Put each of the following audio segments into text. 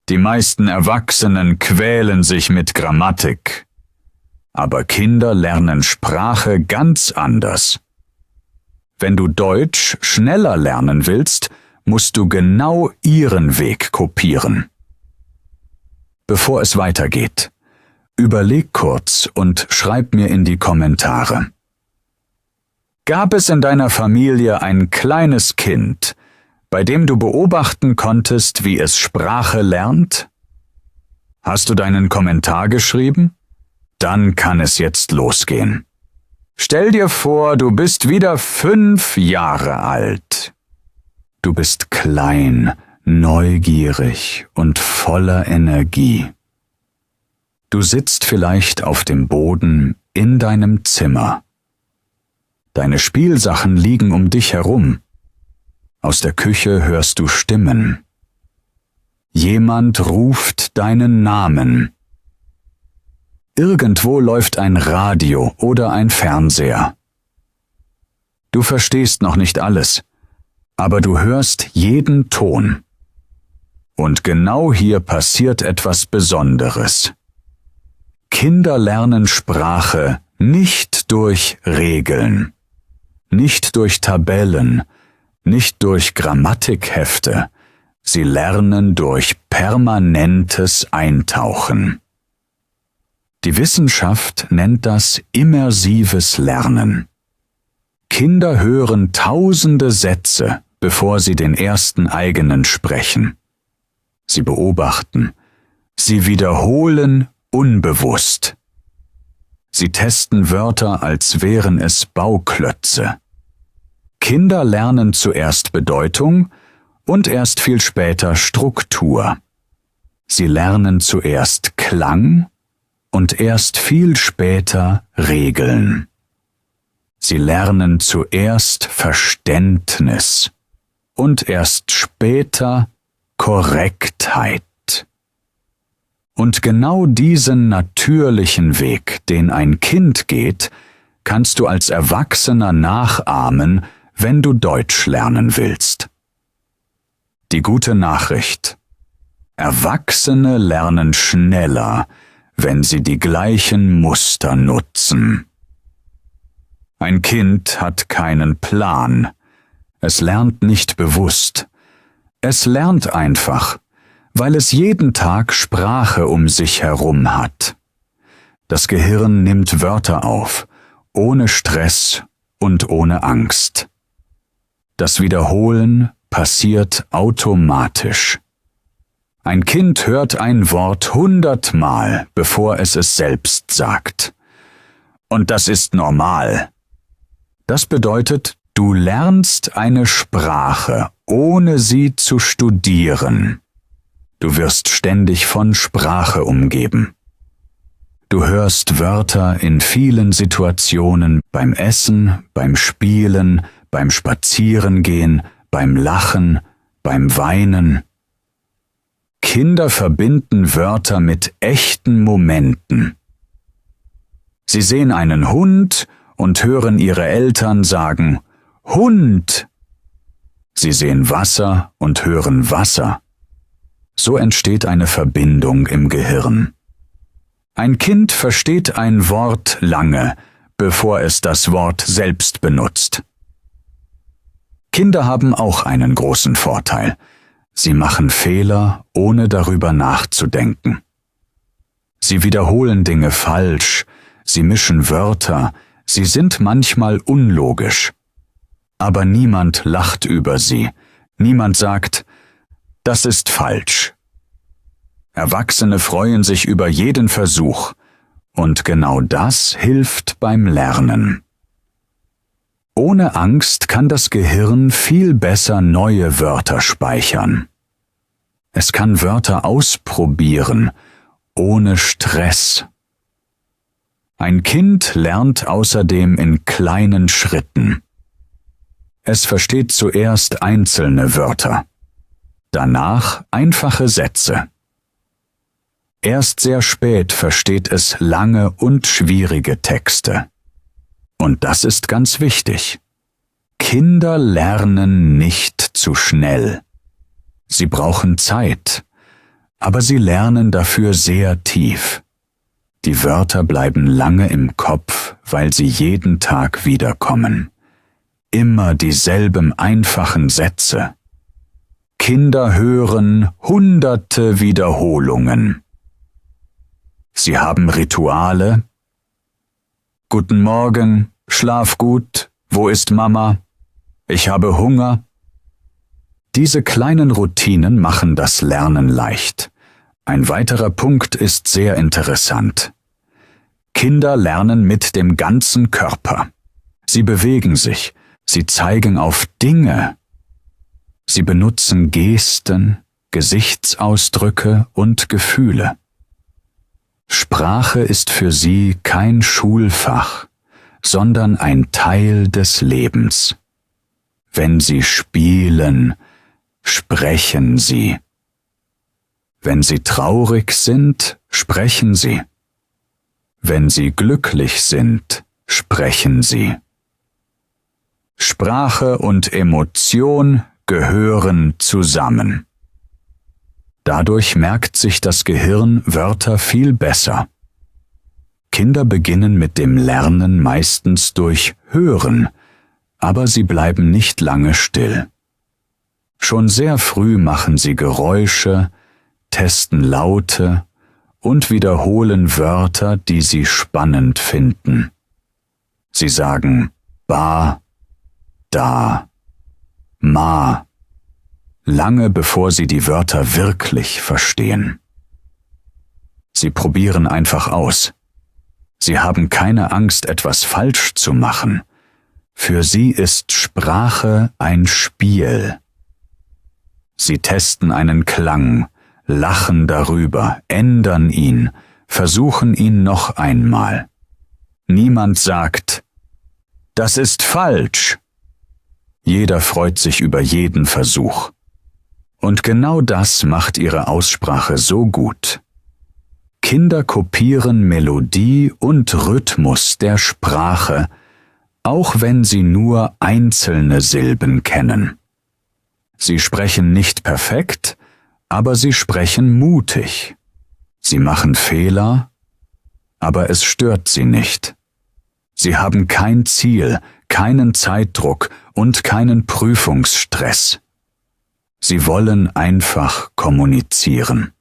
Die meisten Erwachsenen quälen sich mit Grammatik. Aber Kinder lernen Sprache ganz anders. Wenn du Deutsch schneller lernen willst, musst du genau ihren Weg kopieren. Bevor es weitergeht, überleg kurz und schreib mir in die Kommentare. Gab es in deiner Familie ein kleines Kind, bei dem du beobachten konntest, wie es Sprache lernt? Hast du deinen Kommentar geschrieben? Dann kann es jetzt losgehen. Stell dir vor, du bist wieder 5 Jahre alt. Du bist klein, neugierig und voller Energie. Du sitzt vielleicht auf dem Boden in deinem Zimmer. Deine Spielsachen liegen um dich herum. Aus der Küche hörst du Stimmen. Jemand ruft deinen Namen. Irgendwo läuft ein Radio oder ein Fernseher. Du verstehst noch nicht alles, aber du hörst jeden Ton. Und genau hier passiert etwas Besonderes. Kinder lernen Sprache nicht durch Regeln, nicht durch Tabellen, nicht durch Grammatikhefte. Sie lernen durch permanentes Eintauchen. Die Wissenschaft nennt das immersives Lernen. Kinder hören tausende Sätze, bevor sie den ersten eigenen sprechen. Sie beobachten, sie wiederholen unbewusst. Sie testen Wörter, als wären es Bauklötze. Kinder lernen zuerst Bedeutung und erst viel später Struktur. Sie lernen zuerst Klang und erst viel später Regeln. Sie lernen zuerst Verständnis und erst später Korrektheit. Und genau diesen natürlichen Weg, den ein Kind geht, kannst du als Erwachsener nachahmen, wenn du Deutsch lernen willst. Die gute Nachricht: Erwachsene lernen schneller, wenn sie die gleichen Muster nutzen. Ein Kind hat keinen Plan. Es lernt nicht bewusst. Es lernt einfach, weil es jeden Tag Sprache um sich herum hat. Das Gehirn nimmt Wörter auf, ohne Stress und ohne Angst. Das Wiederholen passiert automatisch. Ein Kind hört ein Wort 100-mal, bevor es selbst sagt. Und das ist normal. Das bedeutet, du lernst eine Sprache, ohne sie zu studieren. Du wirst ständig von Sprache umgeben. Du hörst Wörter in vielen Situationen, beim Essen, beim Spielen, beim Spazierengehen, beim Lachen, beim Weinen. Kinder verbinden Wörter mit echten Momenten. Sie sehen einen Hund und hören ihre Eltern sagen: Hund! Sie sehen Wasser und hören Wasser. So entsteht eine Verbindung im Gehirn. Ein Kind versteht ein Wort lange, bevor es das Wort selbst benutzt. Kinder haben auch einen großen Vorteil. Sie machen Fehler, ohne darüber nachzudenken. Sie wiederholen Dinge falsch, sie mischen Wörter, sie sind manchmal unlogisch. Aber niemand lacht über sie, niemand sagt: Das ist falsch. Erwachsene freuen sich über jeden Versuch, und genau das hilft beim Lernen. Ohne Angst kann das Gehirn viel besser neue Wörter speichern. Es kann Wörter ausprobieren, ohne Stress. Ein Kind lernt außerdem in kleinen Schritten. Es versteht zuerst einzelne Wörter, danach einfache Sätze. Erst sehr spät versteht es lange und schwierige Texte. Und das ist ganz wichtig. Kinder lernen nicht zu schnell. Sie brauchen Zeit. Aber sie lernen dafür sehr tief. Die Wörter bleiben lange im Kopf, weil sie jeden Tag wiederkommen. Immer dieselben einfachen Sätze. Kinder hören hunderte Wiederholungen. Sie haben Rituale. Guten Morgen, schlaf gut, wo ist Mama? Ich habe Hunger. Diese kleinen Routinen machen das Lernen leicht. Ein weiterer Punkt ist sehr interessant. Kinder lernen mit dem ganzen Körper. Sie bewegen sich, sie zeigen auf Dinge. Sie benutzen Gesten, Gesichtsausdrücke und Gefühle. Sprache ist für sie kein Schulfach, sondern ein Teil des Lebens. Wenn sie spielen, sprechen sie. Wenn sie traurig sind, sprechen sie. Wenn sie glücklich sind, sprechen sie. Sprache und Emotion gehören zusammen. Dadurch merkt sich das Gehirn Wörter viel besser. Kinder beginnen mit dem Lernen meistens durch Hören, aber sie bleiben nicht lange still. Schon sehr früh machen sie Geräusche, testen Laute und wiederholen Wörter, die sie spannend finden. Sie sagen ba, da, ma, lange bevor sie die Wörter wirklich verstehen. Sie probieren einfach aus. Sie haben keine Angst, etwas falsch zu machen. Für sie ist Sprache ein Spiel. Sie testen einen Klang, lachen darüber, ändern ihn, versuchen ihn noch einmal. Niemand sagt, das ist falsch. Jeder freut sich über jeden Versuch. Und genau das macht ihre Aussprache so gut. Kinder kopieren Melodie und Rhythmus der Sprache, auch wenn sie nur einzelne Silben kennen. Sie sprechen nicht perfekt, aber sie sprechen mutig. Sie machen Fehler, aber es stört sie nicht. Sie haben kein Ziel, keinen Zeitdruck und keinen Prüfungsstress. Sie wollen einfach kommunizieren.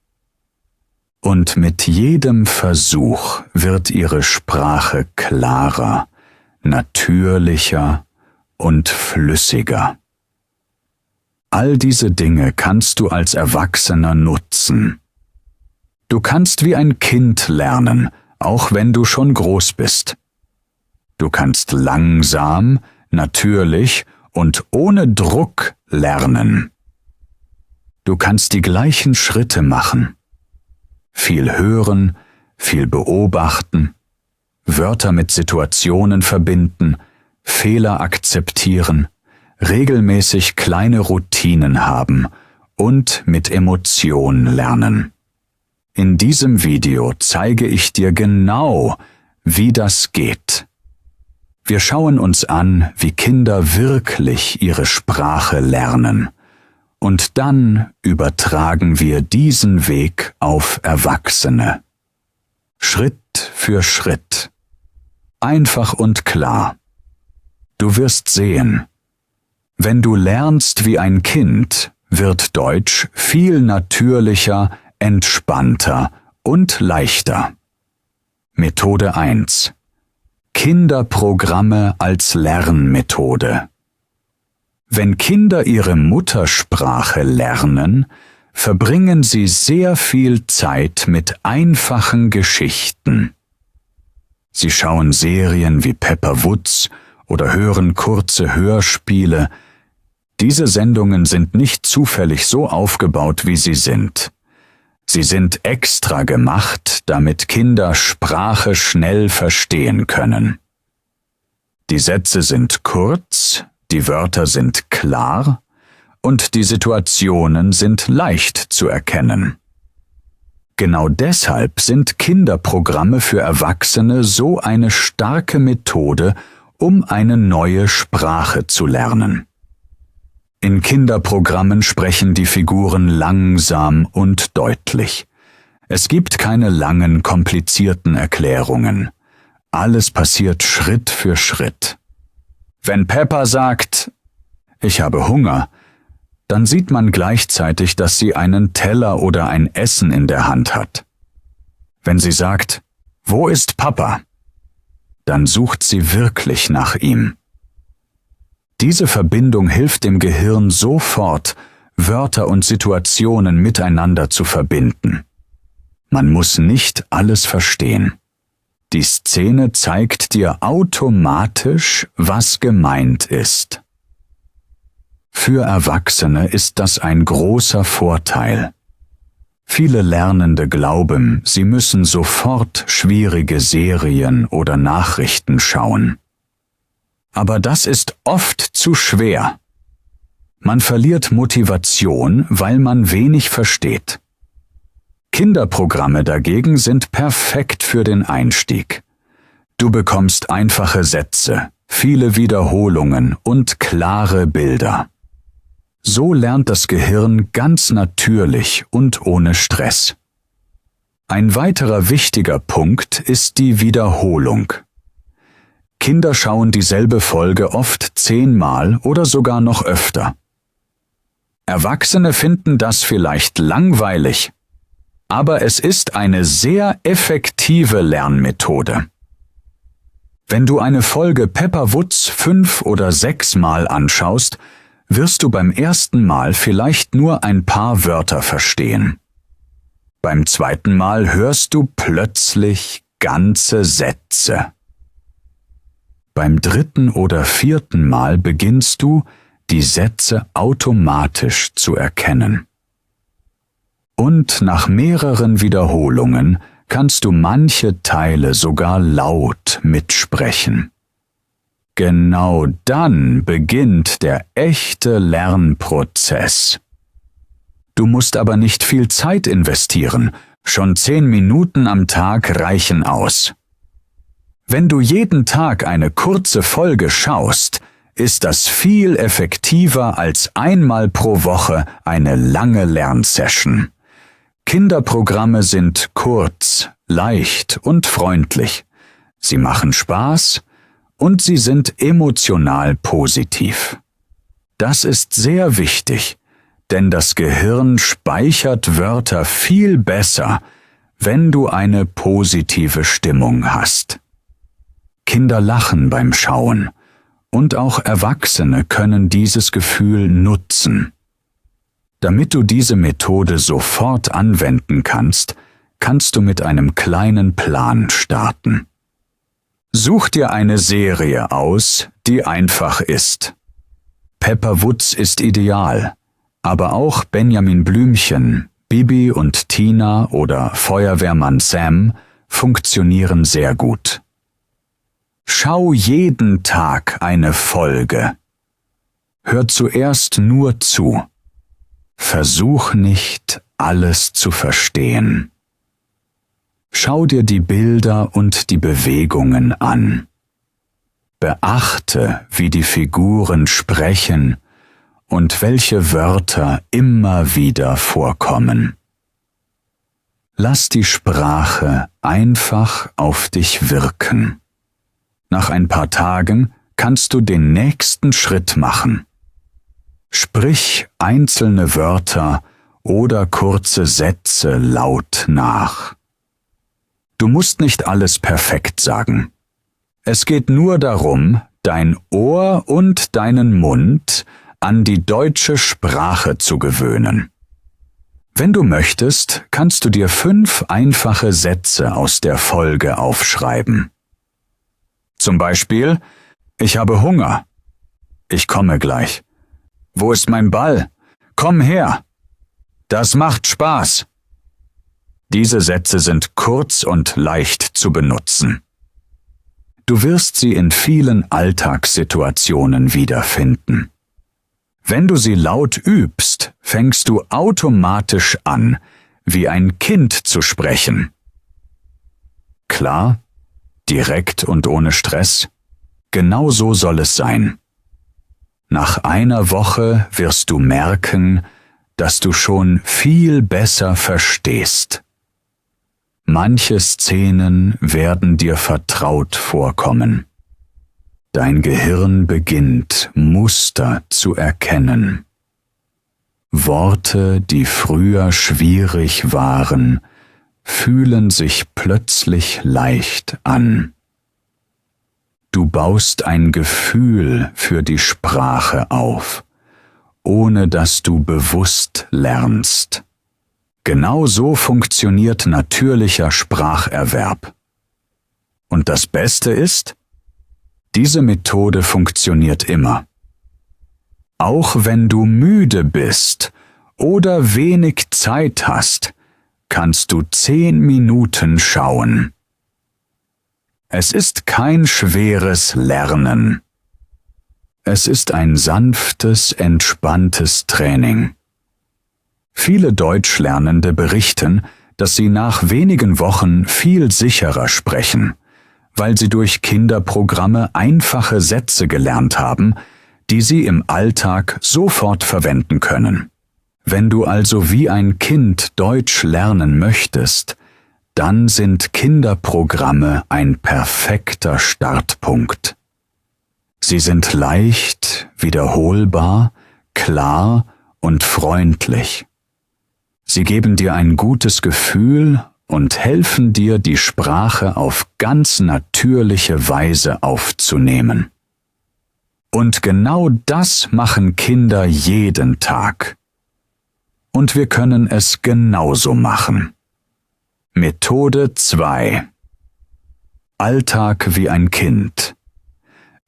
Und mit jedem Versuch wird ihre Sprache klarer, natürlicher und flüssiger. All diese Dinge kannst du als Erwachsener nutzen. Du kannst wie ein Kind lernen, auch wenn du schon groß bist. Du kannst langsam, natürlich und ohne Druck lernen. Du kannst die gleichen Schritte machen. Viel hören, viel beobachten, Wörter mit Situationen verbinden, Fehler akzeptieren, regelmäßig kleine Routinen haben und mit Emotion lernen. In diesem Video zeige ich dir genau, wie das geht. Wir schauen uns an, wie Kinder wirklich ihre Sprache lernen. Und dann übertragen wir diesen Weg auf Erwachsene. Schritt für Schritt. Einfach und klar. Du wirst sehen, wenn du lernst wie ein Kind, wird Deutsch viel natürlicher, entspannter und leichter. Methode 1. Kinderprogramme als Lernmethode. Wenn Kinder ihre Muttersprache lernen, verbringen sie sehr viel Zeit mit einfachen Geschichten. Sie schauen Serien wie Pepper Woods oder hören kurze Hörspiele. Diese Sendungen sind nicht zufällig so aufgebaut, wie sie sind. Sie sind extra gemacht, damit Kinder Sprache schnell verstehen können. Die Sätze sind kurz, die Wörter sind klar und die Situationen sind leicht zu erkennen. Genau deshalb sind Kinderprogramme für Erwachsene so eine starke Methode, um eine neue Sprache zu lernen. In Kinderprogrammen sprechen die Figuren langsam und deutlich. Es gibt keine langen, komplizierten Erklärungen. Alles passiert Schritt für Schritt. Wenn Peppa sagt, »Ich habe Hunger«, dann sieht man gleichzeitig, dass sie einen Teller oder ein Essen in der Hand hat. Wenn sie sagt, »Wo ist Papa?«, dann sucht sie wirklich nach ihm. Diese Verbindung hilft dem Gehirn sofort, Wörter und Situationen miteinander zu verbinden. Man muss nicht alles verstehen. Die Szene zeigt dir automatisch, was gemeint ist. Für Erwachsene ist das ein großer Vorteil. Viele Lernende glauben, sie müssen sofort schwierige Serien oder Nachrichten schauen. Aber das ist oft zu schwer. Man verliert Motivation, weil man wenig versteht. Kinderprogramme dagegen sind perfekt für den Einstieg. Du bekommst einfache Sätze, viele Wiederholungen und klare Bilder. So lernt das Gehirn ganz natürlich und ohne Stress. Ein weiterer wichtiger Punkt ist die Wiederholung. Kinder schauen dieselbe Folge oft 10-mal oder sogar noch öfter. Erwachsene finden das vielleicht langweilig, aber es ist eine sehr effektive Lernmethode. Wenn du eine Folge Peppa Woods 5 oder 6-mal anschaust, wirst du beim ersten Mal vielleicht nur ein paar Wörter verstehen. Beim zweiten Mal hörst du plötzlich ganze Sätze. Beim dritten oder vierten Mal beginnst du, die Sätze automatisch zu erkennen. Und nach mehreren Wiederholungen kannst du manche Teile sogar laut mitsprechen. Genau dann beginnt der echte Lernprozess. Du musst aber nicht viel Zeit investieren, schon 10 Minuten am Tag reichen aus. Wenn du jeden Tag eine kurze Folge schaust, ist das viel effektiver als einmal pro Woche eine lange Lernsession. Kinderprogramme sind kurz, leicht und freundlich. Sie machen Spaß und sie sind emotional positiv. Das ist sehr wichtig, denn das Gehirn speichert Wörter viel besser, wenn du eine positive Stimmung hast. Kinder lachen beim Schauen und auch Erwachsene können dieses Gefühl nutzen. Damit du diese Methode sofort anwenden kannst, kannst du mit einem kleinen Plan starten. Such dir eine Serie aus, die einfach ist. Peppa Woods ist ideal, aber auch Benjamin Blümchen, Bibi und Tina oder Feuerwehrmann Sam funktionieren sehr gut. Schau jeden Tag eine Folge. Hör zuerst nur zu. Versuch nicht, alles zu verstehen. Schau dir die Bilder und die Bewegungen an. Beachte, wie die Figuren sprechen und welche Wörter immer wieder vorkommen. Lass die Sprache einfach auf dich wirken. Nach ein paar Tagen kannst du den nächsten Schritt machen. Sprich einzelne Wörter oder kurze Sätze laut nach. Du musst nicht alles perfekt sagen. Es geht nur darum, dein Ohr und deinen Mund an die deutsche Sprache zu gewöhnen. Wenn du möchtest, kannst du dir 5 einfache Sätze aus der Folge aufschreiben. Zum Beispiel, ich habe Hunger. Ich komme gleich. Wo ist mein Ball? Komm her. Das macht Spaß. Diese Sätze sind kurz und leicht zu benutzen. Du wirst sie in vielen Alltagssituationen wiederfinden. Wenn du sie laut übst, fängst du automatisch an, wie ein Kind zu sprechen. Klar, direkt und ohne Stress, genau so soll es sein. Nach einer Woche wirst du merken, dass du schon viel besser verstehst. Manche Szenen werden dir vertraut vorkommen. Dein Gehirn beginnt, Muster zu erkennen. Worte, die früher schwierig waren, fühlen sich plötzlich leicht an. Du baust ein Gefühl für die Sprache auf, ohne dass du bewusst lernst. Genau so funktioniert natürlicher Spracherwerb. Und das Beste ist, diese Methode funktioniert immer. Auch wenn du müde bist oder wenig Zeit hast, kannst du 10 Minuten schauen. Es ist kein schweres Lernen. Es ist ein sanftes, entspanntes Training. Viele Deutschlernende berichten, dass sie nach wenigen Wochen viel sicherer sprechen, weil sie durch Kinderprogramme einfache Sätze gelernt haben, die sie im Alltag sofort verwenden können. Wenn du also wie ein Kind Deutsch lernen möchtest, dann sind Kinderprogramme ein perfekter Startpunkt. Sie sind leicht, wiederholbar, klar und freundlich. Sie geben dir ein gutes Gefühl und helfen dir, die Sprache auf ganz natürliche Weise aufzunehmen. Und genau das machen Kinder jeden Tag. Und wir können es genauso machen. Methode 2. Alltag wie ein Kind.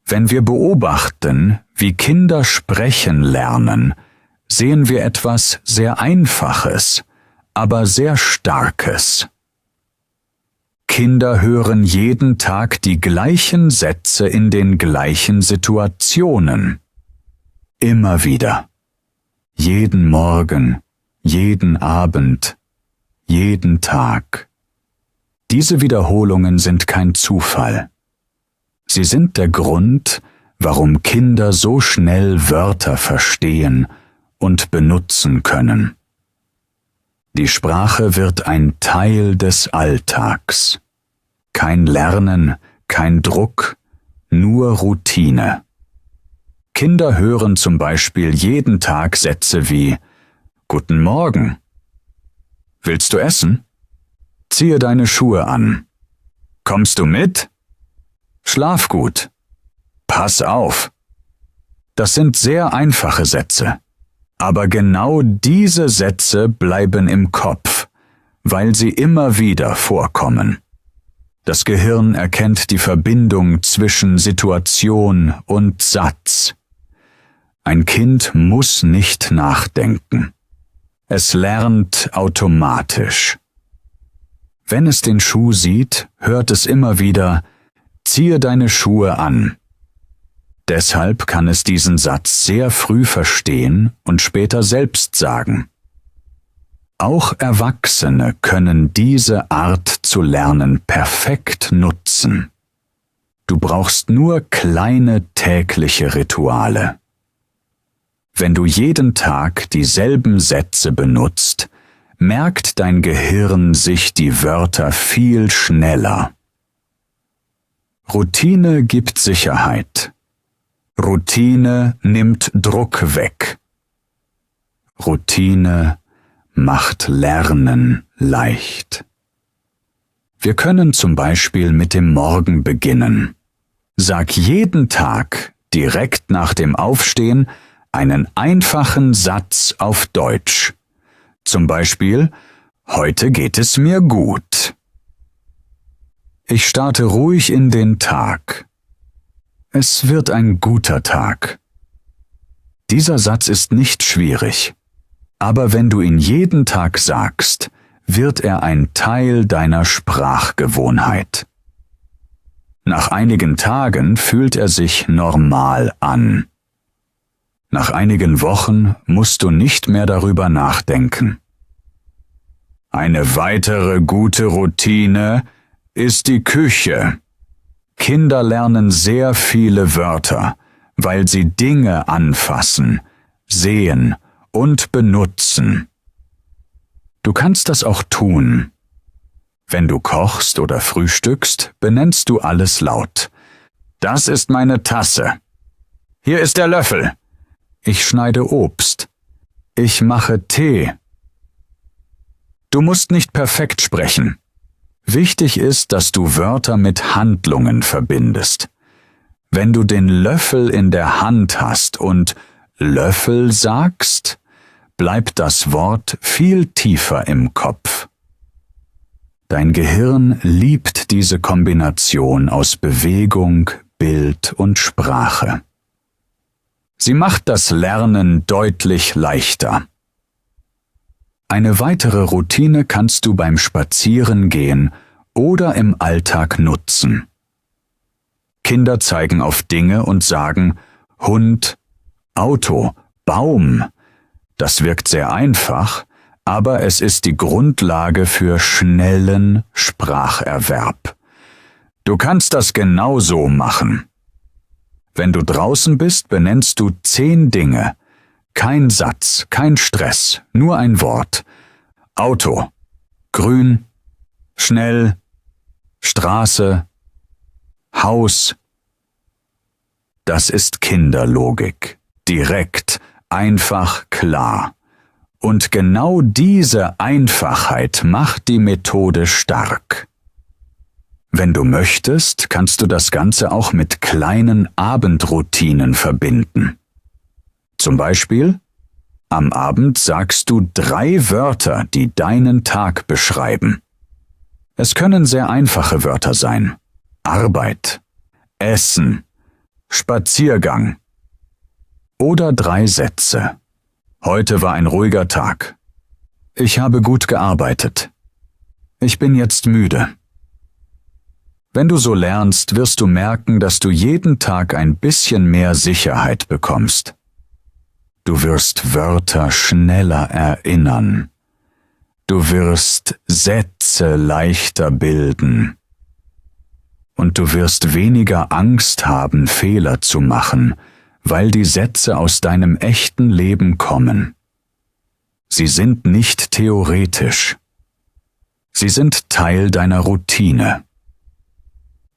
Wenn wir beobachten, wie Kinder sprechen lernen, sehen wir etwas sehr Einfaches, aber sehr Starkes. Kinder hören jeden Tag die gleichen Sätze in den gleichen Situationen. Immer wieder. Jeden Morgen, jeden Abend, jeden Tag. Diese Wiederholungen sind kein Zufall. Sie sind der Grund, warum Kinder so schnell Wörter verstehen und benutzen können. Die Sprache wird ein Teil des Alltags. Kein Lernen, kein Druck, nur Routine. Kinder hören zum Beispiel jeden Tag Sätze wie »Guten Morgen«, »Willst du essen?«, »Ziehe deine Schuhe an«, »Kommst du mit?«, »Schlaf gut«, »Pass auf«. Das sind sehr einfache Sätze. Aber genau diese Sätze bleiben im Kopf, weil sie immer wieder vorkommen. Das Gehirn erkennt die Verbindung zwischen Situation und Satz. Ein Kind muss nicht nachdenken. Es lernt automatisch. Wenn es den Schuh sieht, hört es immer wieder, »Ziehe deine Schuhe an«. Deshalb kann es diesen Satz sehr früh verstehen und später selbst sagen. Auch Erwachsene können diese Art zu lernen perfekt nutzen. Du brauchst nur kleine tägliche Rituale. Wenn du jeden Tag dieselben Sätze benutzt, merkt dein Gehirn sich die Wörter viel schneller. Routine gibt Sicherheit. Routine nimmt Druck weg. Routine macht Lernen leicht. Wir können zum Beispiel mit dem Morgen beginnen. Sag jeden Tag, direkt nach dem Aufstehen, einen einfachen Satz auf Deutsch. Zum Beispiel, heute geht es mir gut. Ich starte ruhig in den Tag. Es wird ein guter Tag. Dieser Satz ist nicht schwierig, aber wenn du ihn jeden Tag sagst, wird er ein Teil deiner Sprachgewohnheit. Nach einigen Tagen fühlt er sich normal an. Nach einigen Wochen musst du nicht mehr darüber nachdenken. Eine weitere gute Routine ist die Küche. Kinder lernen sehr viele Wörter, weil sie Dinge anfassen, sehen und benutzen. Du kannst das auch tun. Wenn du kochst oder frühstückst, benennst du alles laut. Das ist meine Tasse. Hier ist der Löffel. Ich schneide Obst. Ich mache Tee. Du musst nicht perfekt sprechen. Wichtig ist, dass du Wörter mit Handlungen verbindest. Wenn du den Löffel in der Hand hast und Löffel sagst, bleibt das Wort viel tiefer im Kopf. Dein Gehirn liebt diese Kombination aus Bewegung, Bild und Sprache. Sie macht das Lernen deutlich leichter. Eine weitere Routine kannst du beim Spazierengehen oder im Alltag nutzen. Kinder zeigen auf Dinge und sagen Hund, Auto, Baum. Das wirkt sehr einfach, aber es ist die Grundlage für schnellen Spracherwerb. Du kannst das genauso machen. Wenn du draußen bist, benennst du 10 Dinge. Kein Satz, kein Stress, nur ein Wort. Auto, grün, schnell, Straße, Haus. Das ist Kinderlogik. Direkt, einfach, klar. Und genau diese Einfachheit macht die Methode stark. Wenn du möchtest, kannst du das Ganze auch mit kleinen Abendroutinen verbinden. Zum Beispiel, am Abend sagst du 3 Wörter, die deinen Tag beschreiben. Es können sehr einfache Wörter sein. Arbeit, Essen, Spaziergang. Oder 3 Sätze. Heute war ein ruhiger Tag. Ich habe gut gearbeitet. Ich bin jetzt müde. Wenn du so lernst, wirst du merken, dass du jeden Tag ein bisschen mehr Sicherheit bekommst. Du wirst Wörter schneller erinnern. Du wirst Sätze leichter bilden. Und du wirst weniger Angst haben, Fehler zu machen, weil die Sätze aus deinem echten Leben kommen. Sie sind nicht theoretisch. Sie sind Teil deiner Routine.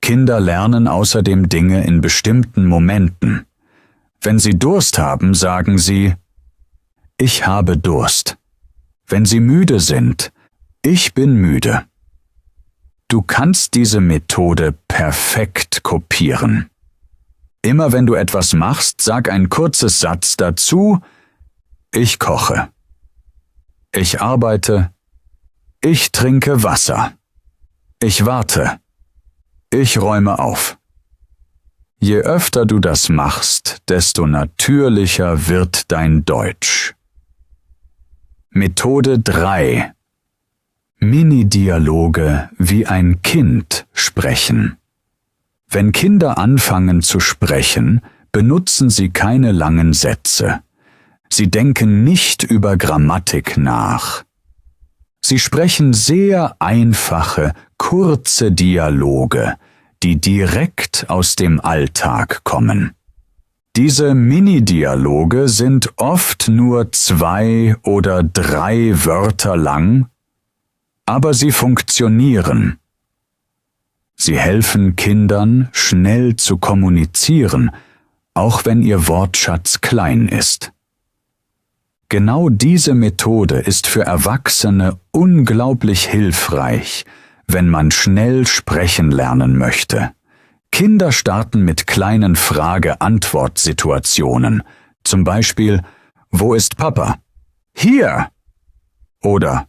Kinder lernen außerdem Dinge in bestimmten Momenten. Wenn sie Durst haben, sagen sie, ich habe Durst. Wenn sie müde sind, ich bin müde. Du kannst diese Methode perfekt kopieren. Immer wenn du etwas machst, sag ein kurzes Satz dazu, ich koche. Ich arbeite. Ich trinke Wasser. Ich warte. Ich räume auf. Je öfter du das machst, desto natürlicher wird dein Deutsch. Methode 3. Mini-Dialoge wie ein Kind sprechen. Wenn Kinder anfangen zu sprechen, benutzen sie keine langen Sätze. Sie denken nicht über Grammatik nach. Sie sprechen sehr einfache, kurze Dialoge, die direkt aus dem Alltag kommen. Diese Mini-Dialoge sind oft nur 2 oder 3 Wörter lang, aber sie funktionieren. Sie helfen Kindern, schnell zu kommunizieren, auch wenn ihr Wortschatz klein ist. Genau diese Methode ist für Erwachsene unglaublich hilfreich, wenn man schnell sprechen lernen möchte. Kinder starten mit kleinen Frage-Antwort-Situationen. Zum Beispiel, wo ist Papa? Hier! Oder,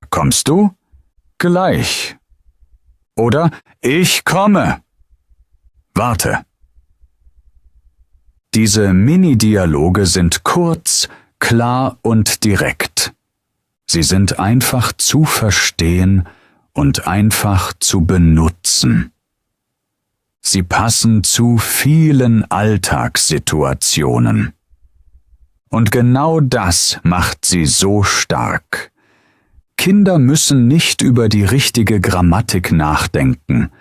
kommst du? Gleich. Oder, ich komme. Warte. Diese Mini-Dialoge sind kurz, klar und direkt. Sie sind einfach zu verstehen und einfach zu benutzen. Sie passen zu vielen Alltagssituationen. Und genau das macht sie so stark. Kinder müssen nicht über die richtige Grammatik nachdenken,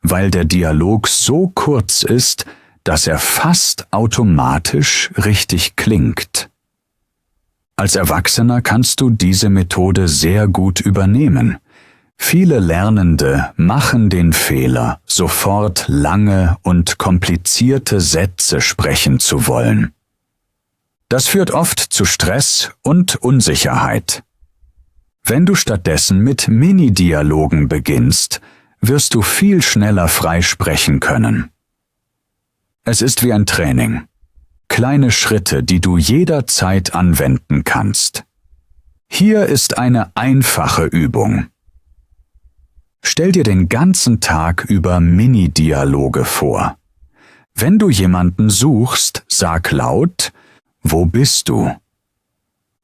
weil der Dialog so kurz ist, dass er fast automatisch richtig klingt. Als Erwachsener kannst du diese Methode sehr gut übernehmen. Viele Lernende machen den Fehler, sofort lange und komplizierte Sätze sprechen zu wollen. Das führt oft zu Stress und Unsicherheit. Wenn du stattdessen mit Mini-Dialogen beginnst, wirst du viel schneller frei sprechen können. Es ist wie ein Training. Kleine Schritte, die du jederzeit anwenden kannst. Hier ist eine einfache Übung. Stell dir den ganzen Tag über Mini-Dialoge vor. Wenn du jemanden suchst, sag laut: Wo bist du?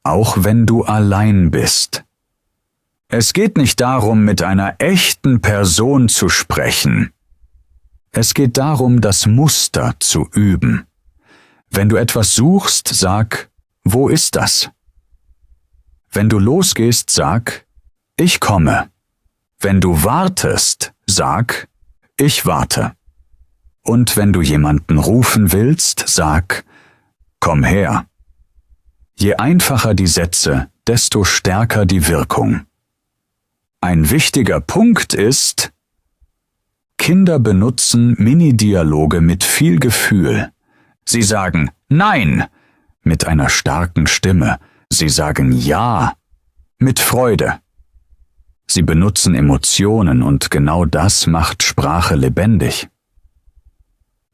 Auch wenn du allein bist. Es geht nicht darum, mit einer echten Person zu sprechen. Es geht darum, das Muster zu üben. Wenn du etwas suchst, sag: Wo ist das? Wenn du losgehst, sag: Ich komme. Wenn du wartest, sag: Ich warte. Und wenn du jemanden rufen willst, sag: Komm her. Je einfacher die Sätze, desto stärker die Wirkung. Ein wichtiger Punkt ist: Kinder benutzen Mini-Dialoge mit viel Gefühl. Sie sagen Nein mit einer starken Stimme. Sie sagen Ja mit Freude. Sie benutzen Emotionen und genau das macht Sprache lebendig.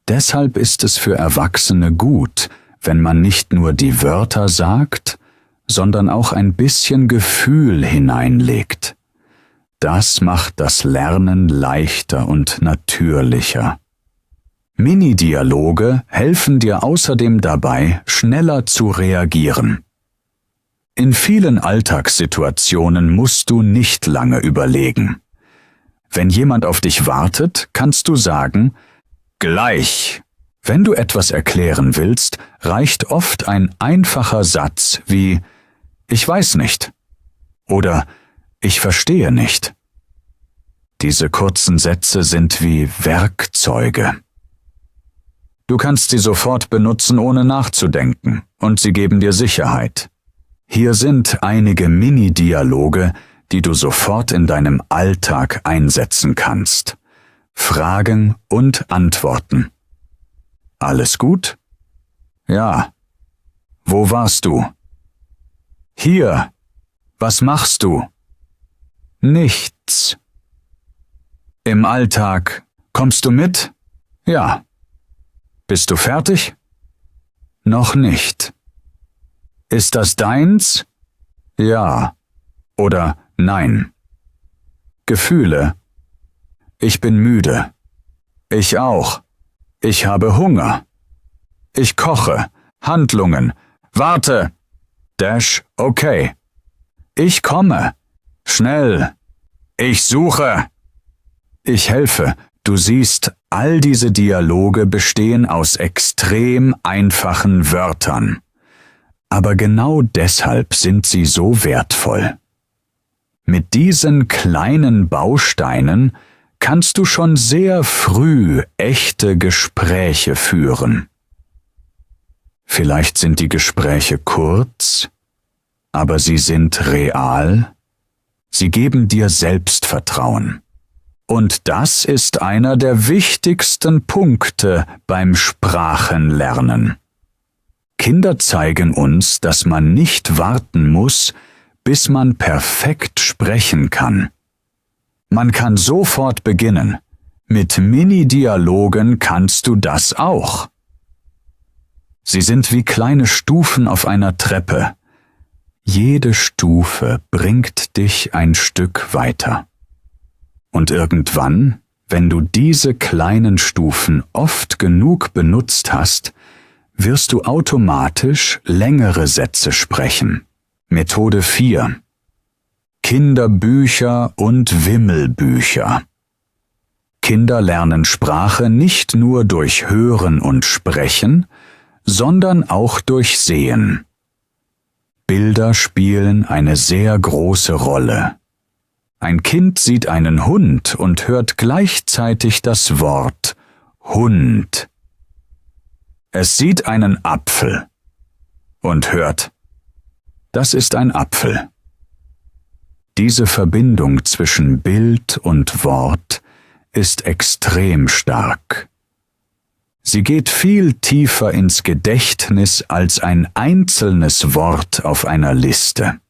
Deshalb ist es für Erwachsene gut, wenn man nicht nur die Wörter sagt, sondern auch ein bisschen Gefühl hineinlegt. Das macht das Lernen leichter und natürlicher. Mini-Dialoge helfen dir außerdem dabei, schneller zu reagieren. In vielen Alltagssituationen musst du nicht lange überlegen. Wenn jemand auf dich wartet, kannst du sagen: Gleich. Wenn du etwas erklären willst, reicht oft ein einfacher Satz wie Ich weiß nicht oder Ich verstehe nicht. Diese kurzen Sätze sind wie Werkzeuge. Du kannst sie sofort benutzen, ohne nachzudenken, und sie geben dir Sicherheit. Hier sind einige Mini-Dialoge, die du sofort in deinem Alltag einsetzen kannst. Fragen und Antworten. Alles gut? Ja. Wo warst du? Hier. Was machst du? Nichts. Im Alltag. Kommst du mit? Ja. Bist du fertig? Noch nicht. Ist das deins? Ja. Oder nein. Gefühle. Ich bin müde. Ich auch. Ich habe Hunger. Ich koche. Handlungen. Warte. Dash, okay. Ich komme. Schnell. Ich suche. Ich helfe. Du siehst, all diese Dialoge bestehen aus extrem einfachen Wörtern. Aber genau deshalb sind sie so wertvoll. Mit diesen kleinen Bausteinen kannst du schon sehr früh echte Gespräche führen. Vielleicht sind die Gespräche kurz, aber sie sind real. Sie geben dir Selbstvertrauen. Und das ist einer der wichtigsten Punkte beim Sprachenlernen. Kinder zeigen uns, dass man nicht warten muss, bis man perfekt sprechen kann. Man kann sofort beginnen. Mit Mini-Dialogen kannst du das auch. Sie sind wie kleine Stufen auf einer Treppe. Jede Stufe bringt dich ein Stück weiter. Und irgendwann, wenn du diese kleinen Stufen oft genug benutzt hast, wirst du automatisch längere Sätze sprechen. Methode 4. Kinderbücher und Wimmelbücher. Kinder lernen Sprache nicht nur durch Hören und Sprechen, sondern auch durch Sehen. Bilder spielen eine sehr große Rolle. Ein Kind sieht einen Hund und hört gleichzeitig das Wort Hund. Es sieht einen Apfel und hört, das ist ein Apfel. Diese Verbindung zwischen Bild und Wort ist extrem stark. Sie geht viel tiefer ins Gedächtnis als ein einzelnes Wort auf einer Liste.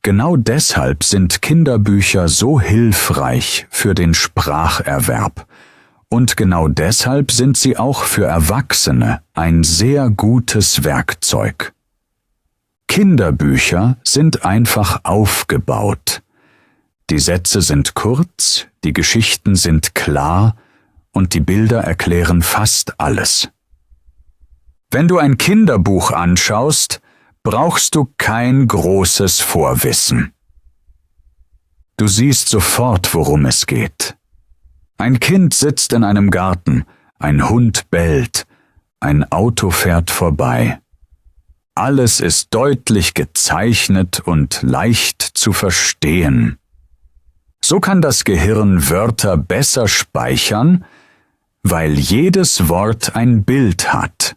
Genau deshalb sind Kinderbücher so hilfreich für den Spracherwerb. Und genau deshalb sind sie auch für Erwachsene ein sehr gutes Werkzeug. Kinderbücher sind einfach aufgebaut. Die Sätze sind kurz, die Geschichten sind klar und die Bilder erklären fast alles. Wenn du ein Kinderbuch anschaust, brauchst du kein großes Vorwissen. Du siehst sofort, worum es geht. Ein Kind sitzt in einem Garten, ein Hund bellt, ein Auto fährt vorbei. Alles ist deutlich gezeichnet und leicht zu verstehen. So kann das Gehirn Wörter besser speichern, weil jedes Wort ein Bild hat.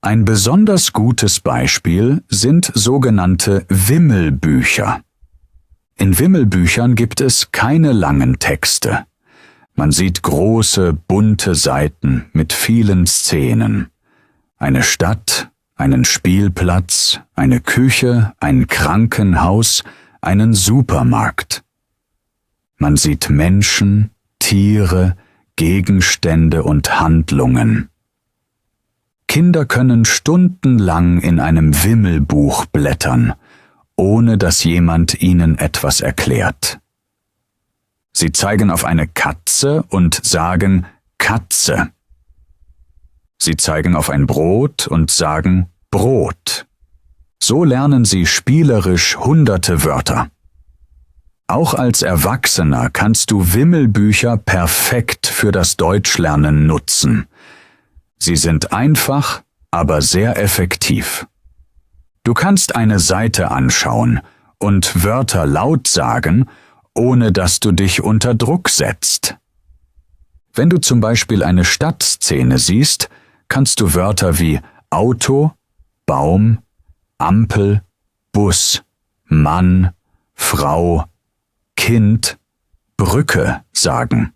Ein besonders gutes Beispiel sind sogenannte Wimmelbücher. In Wimmelbüchern gibt es keine langen Texte. Man sieht große, bunte Seiten mit vielen Szenen. Eine Stadt, einen Spielplatz, eine Küche, ein Krankenhaus, einen Supermarkt. Man sieht Menschen, Tiere, Gegenstände und Handlungen. Kinder können stundenlang in einem Wimmelbuch blättern, ohne dass jemand ihnen etwas erklärt. Sie zeigen auf eine Katze und sagen Katze. Sie zeigen auf ein Brot und sagen Brot. So lernen sie spielerisch hunderte Wörter. Auch als Erwachsener kannst du Wimmelbücher perfekt für das Deutschlernen nutzen. Sie sind einfach, aber sehr effektiv. Du kannst eine Seite anschauen und Wörter laut sagen, ohne dass du dich unter Druck setzt. Wenn du zum Beispiel eine Stadtszene siehst, kannst du Wörter wie Auto, Baum, Ampel, Bus, Mann, Frau, Kind, Brücke sagen.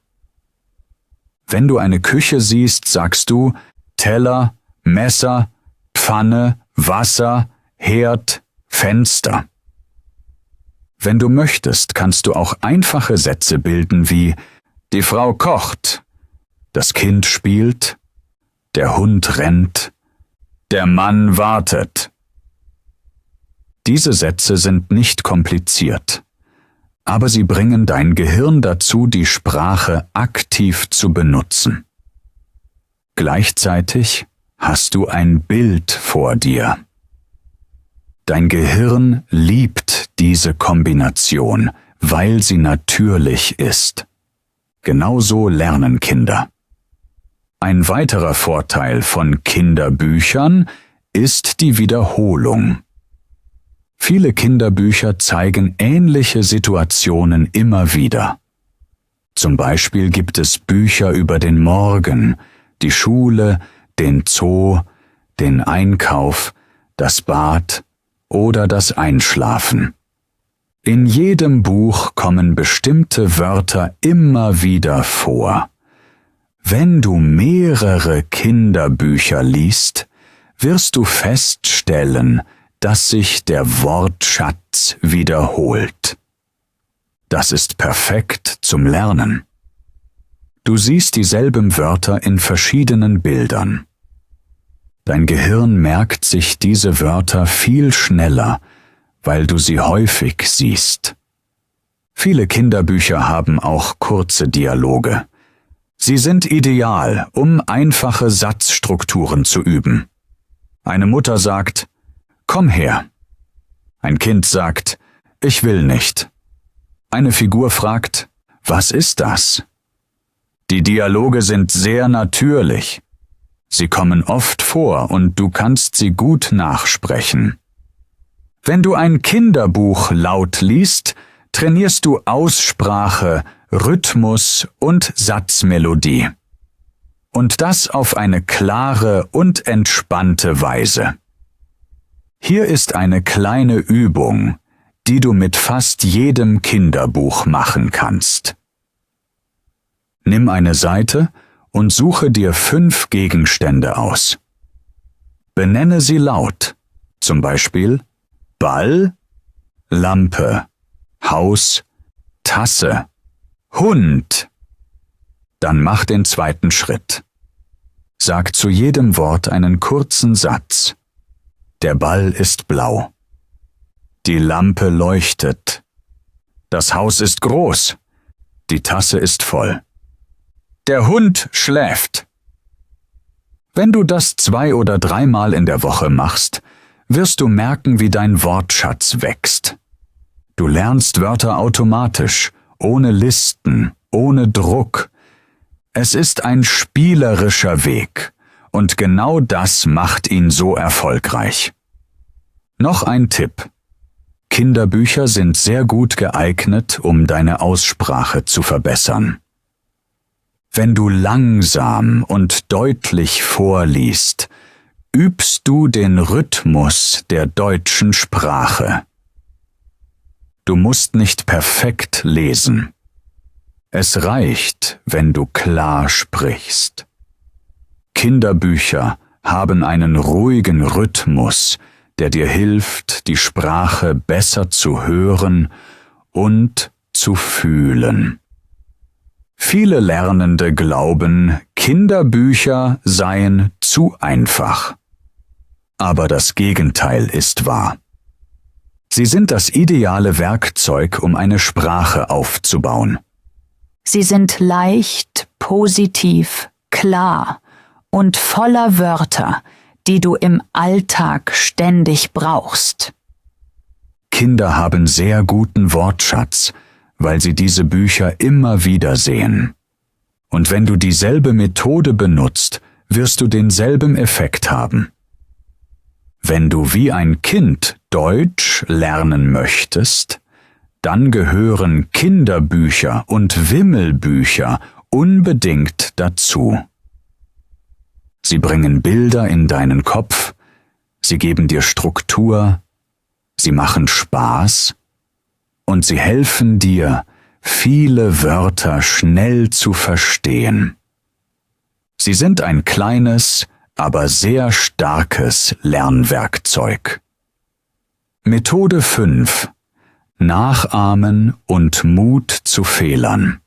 Wenn du eine Küche siehst, sagst du Teller, Messer, Pfanne, Wasser, Herd, Fenster. Wenn du möchtest, kannst du auch einfache Sätze bilden wie die Frau kocht, das Kind spielt, der Hund rennt, der Mann wartet. Diese Sätze sind nicht kompliziert, aber sie bringen dein Gehirn dazu, die Sprache aktiv zu benutzen. Gleichzeitig hast du ein Bild vor dir. Dein Gehirn liebt diese Kombination, weil sie natürlich ist. Genauso lernen Kinder. Ein weiterer Vorteil von Kinderbüchern ist die Wiederholung. Viele Kinderbücher zeigen ähnliche Situationen immer wieder. Zum Beispiel gibt es Bücher über den Morgen, die Schule, den Zoo, den Einkauf, das Bad oder das Einschlafen. In jedem Buch kommen bestimmte Wörter immer wieder vor. Wenn du mehrere Kinderbücher liest, wirst du feststellen, dass sich der Wortschatz wiederholt. Das ist perfekt zum Lernen. Du siehst dieselben Wörter in verschiedenen Bildern. Dein Gehirn merkt sich diese Wörter viel schneller, weil du sie häufig siehst. Viele Kinderbücher haben auch kurze Dialoge. Sie sind ideal, um einfache Satzstrukturen zu üben. Eine Mutter sagt, komm her. Ein Kind sagt, ich will nicht. Eine Figur fragt, was ist das? Die Dialoge sind sehr natürlich. Sie kommen oft vor und du kannst sie gut nachsprechen. Wenn du ein Kinderbuch laut liest, trainierst du Aussprache, Rhythmus und Satzmelodie. Und das auf eine klare und entspannte Weise. Hier ist eine kleine Übung, die du mit fast jedem Kinderbuch machen kannst. Nimm eine Seite und suche dir 5 Gegenstände aus. Benenne sie laut, zum Beispiel Ball, Lampe, Haus, Tasse, Hund. Dann mach den zweiten Schritt. Sag zu jedem Wort einen kurzen Satz. Der Ball ist blau. Die Lampe leuchtet. Das Haus ist groß. Die Tasse ist voll. Der Hund schläft. Wenn du das 2- oder 3-mal in der Woche machst, wirst du merken, wie dein Wortschatz wächst. Du lernst Wörter automatisch, ohne Listen, ohne Druck. Es ist ein spielerischer Weg, und genau das macht ihn so erfolgreich. Noch ein Tipp. Kinderbücher sind sehr gut geeignet, um deine Aussprache zu verbessern. Wenn du langsam und deutlich vorliest, übst du den Rhythmus der deutschen Sprache. Du musst nicht perfekt lesen. Es reicht, wenn du klar sprichst. Kinderbücher haben einen ruhigen Rhythmus, der dir hilft, die Sprache besser zu hören und zu fühlen. Viele Lernende glauben, Kinderbücher seien zu einfach. Aber das Gegenteil ist wahr. Sie sind das ideale Werkzeug, um eine Sprache aufzubauen. Sie sind leicht, positiv, klar und voller Wörter, die du im Alltag ständig brauchst. Kinder haben sehr guten Wortschatz, weil sie diese Bücher immer wieder sehen. Und wenn du dieselbe Methode benutzt, wirst du denselben Effekt haben. Wenn du wie ein Kind Deutsch lernen möchtest, dann gehören Kinderbücher und Wimmelbücher unbedingt dazu. Sie bringen Bilder in deinen Kopf, sie geben dir Struktur, sie machen Spaß und sie helfen dir, viele Wörter schnell zu verstehen. Sie sind ein kleines, aber sehr starkes Lernwerkzeug. Methode 5. Nachahmen und Mut zu Fehlern.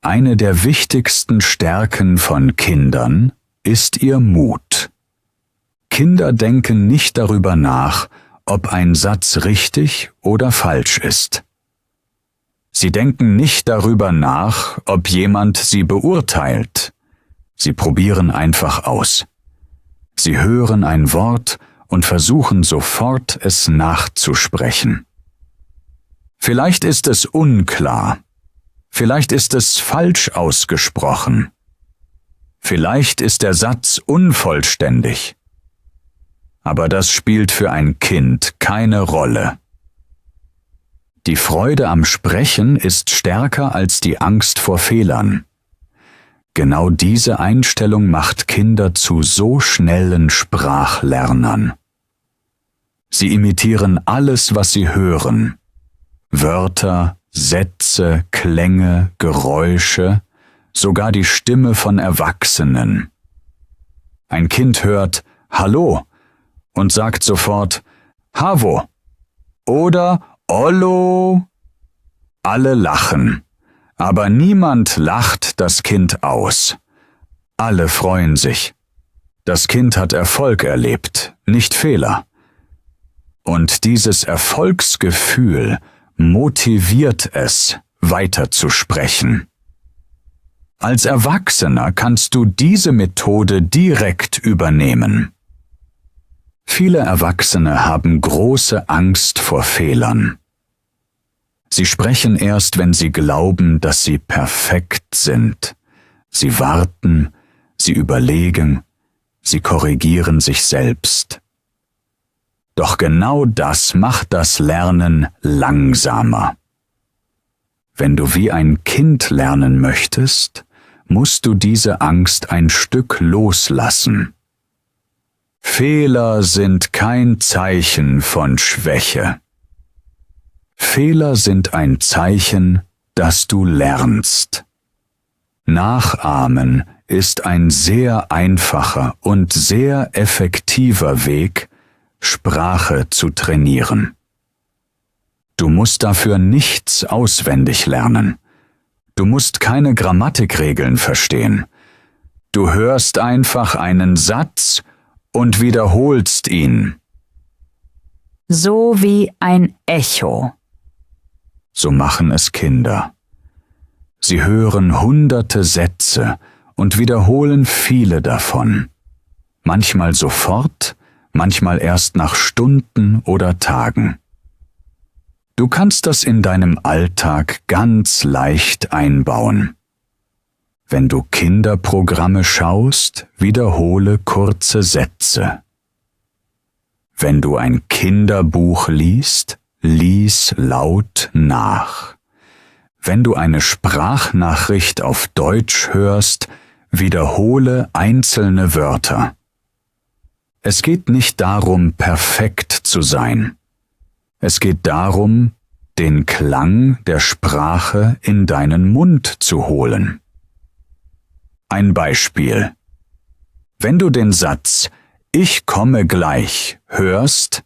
Eine der wichtigsten Stärken von Kindern ist ihr Mut. Kinder denken nicht darüber nach, ob ein Satz richtig oder falsch ist. Sie denken nicht darüber nach, ob jemand sie beurteilt. Sie probieren einfach aus. Sie hören ein Wort und versuchen sofort, es nachzusprechen. Vielleicht ist es unklar. Vielleicht ist es falsch ausgesprochen. Vielleicht ist der Satz unvollständig. Aber das spielt für ein Kind keine Rolle. Die Freude am Sprechen ist stärker als die Angst vor Fehlern. Genau diese Einstellung macht Kinder zu so schnellen Sprachlernern. Sie imitieren alles, was sie hören. Wörter, Sätze, Klänge, Geräusche, sogar die Stimme von Erwachsenen. Ein Kind hört Hallo und sagt sofort Havo oder Ollo. Alle lachen, aber niemand lacht das Kind aus. Alle freuen sich. Das Kind hat Erfolg erlebt, nicht Fehler. Und dieses Erfolgsgefühl motiviert es, weiterzusprechen. Als Erwachsener kannst du diese Methode direkt übernehmen. Viele Erwachsene haben große Angst vor Fehlern. Sie sprechen erst, wenn sie glauben, dass sie perfekt sind. Sie warten, sie überlegen, sie korrigieren sich selbst. Doch genau das macht das Lernen langsamer. Wenn du wie ein Kind lernen möchtest, musst du diese Angst ein Stück loslassen. Fehler sind kein Zeichen von Schwäche. Fehler sind ein Zeichen, dass du lernst. Nachahmen ist ein sehr einfacher und sehr effektiver Weg, Sprache zu trainieren. Du musst dafür nichts auswendig lernen. Du musst keine Grammatikregeln verstehen. Du hörst einfach einen Satz und wiederholst ihn. So wie ein Echo. So machen es Kinder. Sie hören hunderte Sätze und wiederholen viele davon. Manchmal sofort, manchmal erst nach Stunden oder Tagen. Du kannst das in deinem Alltag ganz leicht einbauen. Wenn du Kinderprogramme schaust, wiederhole kurze Sätze. Wenn du ein Kinderbuch liest, lies laut nach. Wenn du eine Sprachnachricht auf Deutsch hörst, wiederhole einzelne Wörter. Es geht nicht darum, perfekt zu sein. Es geht darum, den Klang der Sprache in deinen Mund zu holen. Ein Beispiel. Wenn du den Satz „Ich komme gleich“ hörst,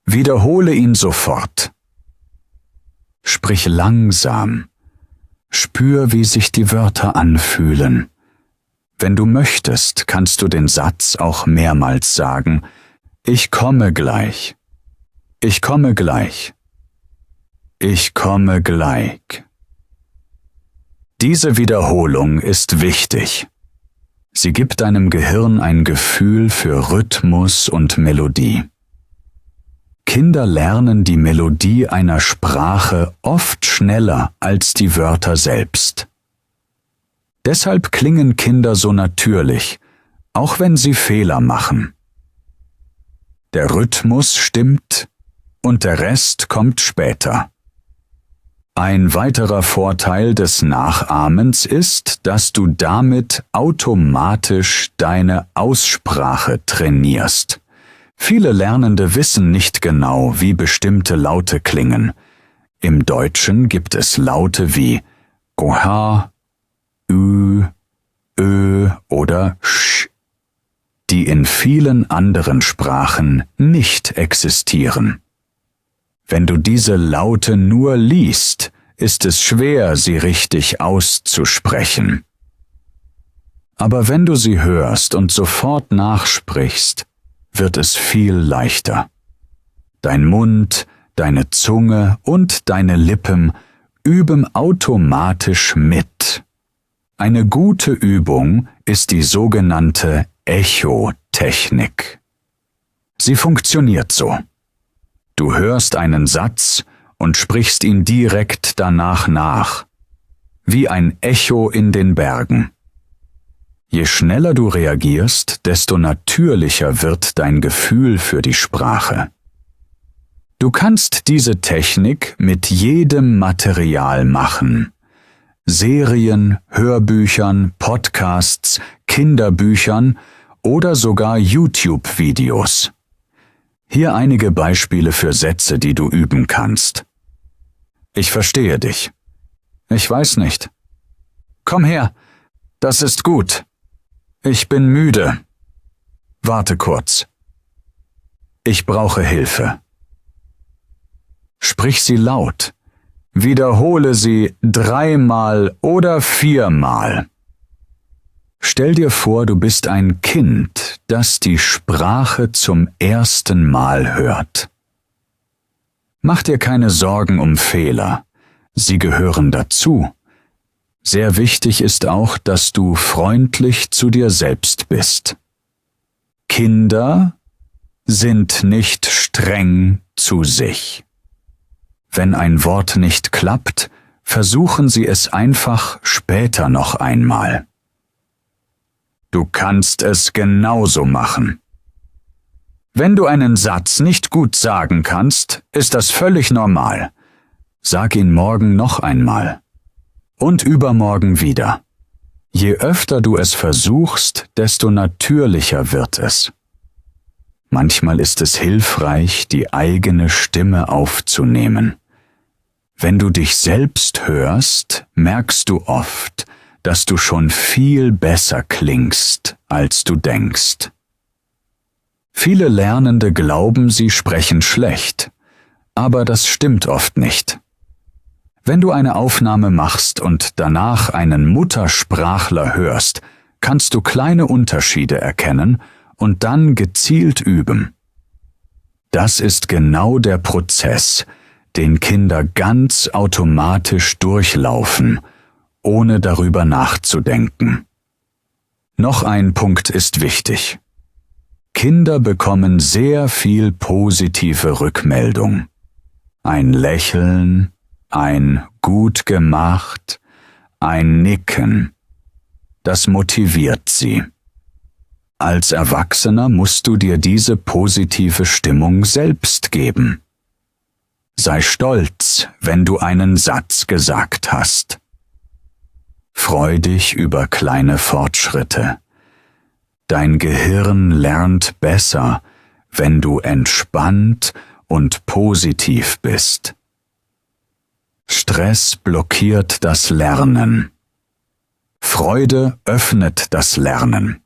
wiederhole ihn sofort. Sprich langsam. Spür, wie sich die Wörter anfühlen. Wenn du möchtest, kannst du den Satz auch mehrmals sagen. Ich komme gleich. Ich komme gleich. Ich komme gleich. Diese Wiederholung ist wichtig. Sie gibt deinem Gehirn ein Gefühl für Rhythmus und Melodie. Kinder lernen die Melodie einer Sprache oft schneller als die Wörter selbst. Deshalb klingen Kinder so natürlich, auch wenn sie Fehler machen. Der Rhythmus stimmt und der Rest kommt später. Ein weiterer Vorteil des Nachahmens ist, dass du damit automatisch deine Aussprache trainierst. Viele Lernende wissen nicht genau, wie bestimmte Laute klingen. Im Deutschen gibt es Laute wie OH, Ü, Ö oder Sch, die in vielen anderen Sprachen nicht existieren. Wenn du diese Laute nur liest, ist es schwer, sie richtig auszusprechen. Aber wenn du sie hörst und sofort nachsprichst, wird es viel leichter. Dein Mund, deine Zunge und deine Lippen üben automatisch mit. Eine gute Übung ist die sogenannte Echo-Technik. Sie funktioniert so. Du hörst einen Satz und sprichst ihn direkt danach nach, wie ein Echo in den Bergen. Je schneller du reagierst, desto natürlicher wird dein Gefühl für die Sprache. Du kannst diese Technik mit jedem Material machen. Serien, Hörbüchern, Podcasts, Kinderbüchern oder sogar YouTube-Videos. Hier einige Beispiele für Sätze, die du üben kannst. Ich verstehe dich. Ich weiß nicht. Komm her, das ist gut. Ich bin müde. Warte kurz. Ich brauche Hilfe. Sprich sie laut. Wiederhole sie 3-mal oder 4-mal. Stell dir vor, du bist ein Kind, das die Sprache zum ersten Mal hört. Mach dir keine Sorgen um Fehler. Sie gehören dazu. Sehr wichtig ist auch, dass du freundlich zu dir selbst bist. Kinder sind nicht streng zu sich. Wenn ein Wort nicht klappt, versuchen sie es einfach später noch einmal. Du kannst es genauso machen. Wenn du einen Satz nicht gut sagen kannst, ist das völlig normal. Sag ihn morgen noch einmal. Und übermorgen wieder. Je öfter du es versuchst, desto natürlicher wird es. Manchmal ist es hilfreich, die eigene Stimme aufzunehmen. Wenn du dich selbst hörst, merkst du oft, dass du schon viel besser klingst, als du denkst. Viele Lernende glauben, sie sprechen schlecht, aber das stimmt oft nicht. Wenn du eine Aufnahme machst und danach einen Muttersprachler hörst, kannst du kleine Unterschiede erkennen und dann gezielt üben. Das ist genau der Prozess, den Kinder ganz automatisch durchlaufen, ohne darüber nachzudenken. Noch ein Punkt ist wichtig. Kinder bekommen sehr viel positive Rückmeldung. Ein Lächeln, ein gut gemacht, ein Nicken. Das motiviert sie. Als Erwachsener musst du dir diese positive Stimmung selbst geben. Sei stolz, wenn du einen Satz gesagt hast. Freu dich über kleine Fortschritte. Dein Gehirn lernt besser, wenn du entspannt und positiv bist. Stress blockiert das Lernen. Freude öffnet das Lernen.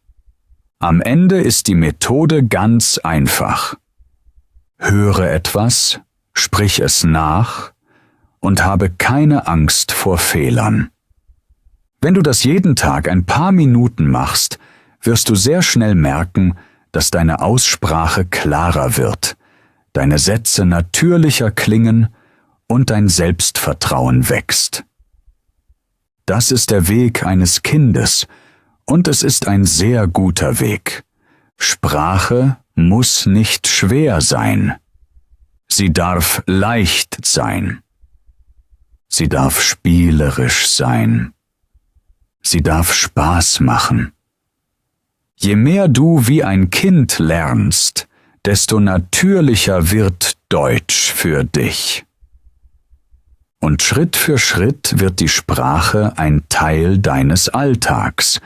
Am Ende ist die Methode ganz einfach. Höre etwas, sprich es nach und habe keine Angst vor Fehlern. Wenn du das jeden Tag ein paar Minuten machst, wirst du sehr schnell merken, dass deine Aussprache klarer wird, deine Sätze natürlicher klingen und dein Selbstvertrauen wächst. Das ist der Weg eines Kindes und es ist ein sehr guter Weg. Sprache muss nicht schwer sein. Sie darf leicht sein. Sie darf spielerisch sein. Sie darf Spaß machen. Je mehr du wie ein Kind lernst, desto natürlicher wird Deutsch für dich. Und Schritt für Schritt wird die Sprache ein Teil deines Alltags,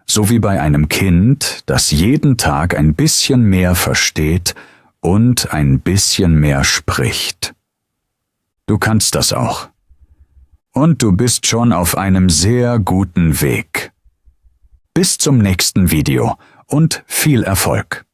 so wie bei einem Kind, das jeden Tag ein bisschen mehr versteht und ein bisschen mehr spricht. Du kannst das auch. Und du bist schon auf einem sehr guten Weg. Bis zum nächsten Video und viel Erfolg!